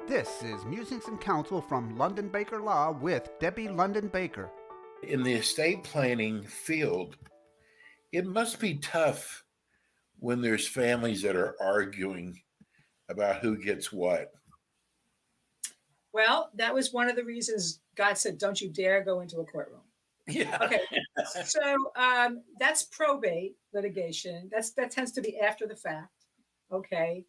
This is Musings and Counsel from London Baker Law with Debbie London Baker. In the estate planning field, it must be tough when there's families that are arguing about who gets what. Well, that was one of the reasons God said, don't you dare go into a courtroom. Yeah. Okay. So that's probate litigation. That tends to be after the fact. Okay.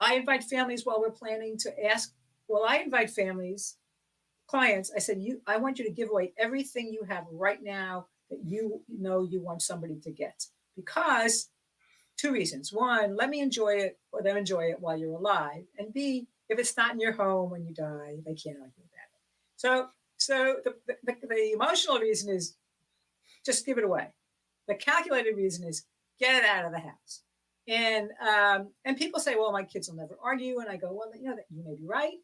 I invite families while we're planning to ask. Well, I invite families, clients. I said, I want you to give away everything you have right now that you know you want somebody to get. Because two reasons. One, let me enjoy it or them enjoy it while you're alive. And B, if it's not in your home when you die, they can't argue about it. So the emotional reason is just give it away. The calculated reason is get it out of the house. And people say, well, my kids will never argue. And I go, well, you may be right.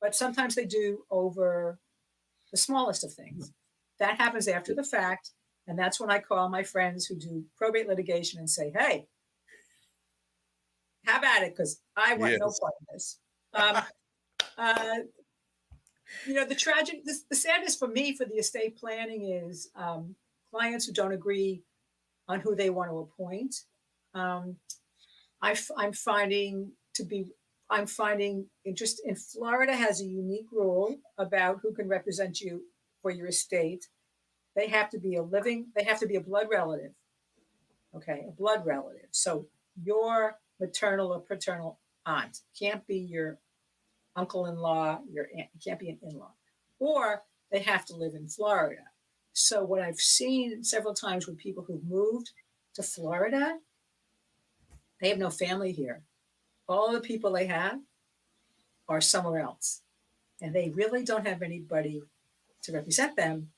But sometimes they do over the smallest of things. That happens after the fact. And that's when I call my friends who do probate litigation and say, hey, have at it, because I want no part of this. The sadness for me for the estate planning is clients who don't agree on who they want to appoint. I'm finding interest in Florida has a unique rule about who can represent you for your estate. They have to be a blood relative. Okay, a blood relative. So your maternal or paternal aunt can't be your uncle-in-law, your aunt, it can't be an in-law. Or they have to live in Florida. So what I've seen several times with people who've moved to Florida, they have no family here. All the people they have are somewhere else. And they really don't have anybody to represent them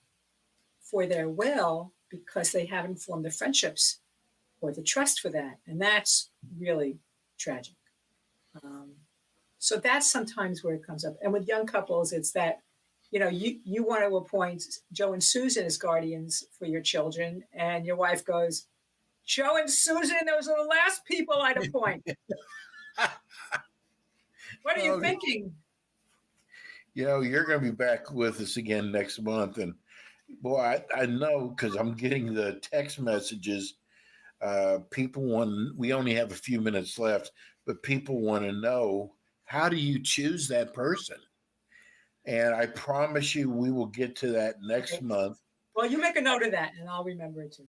for their will because they haven't formed the friendships or the trust for that. And that's really tragic. So that's sometimes where it comes up. And with young couples, it's that, you want to appoint Joe and Susan as guardians for your children. And your wife goes, Joe and Susan, those are the last people I'd appoint. What are you thinking? You're going to be back with us again next month. And boy, I know, because I'm getting the text messages. We only have a few minutes left, but people want to know, how do you choose that person? And I promise you, we will get to that next month. Well, you make a note of that, and I'll remember it too.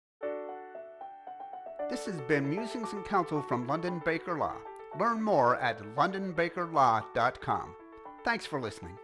This has been Musings and Counsel from London Baker Law. Learn more at londonbakerlaw.com. Thanks for listening.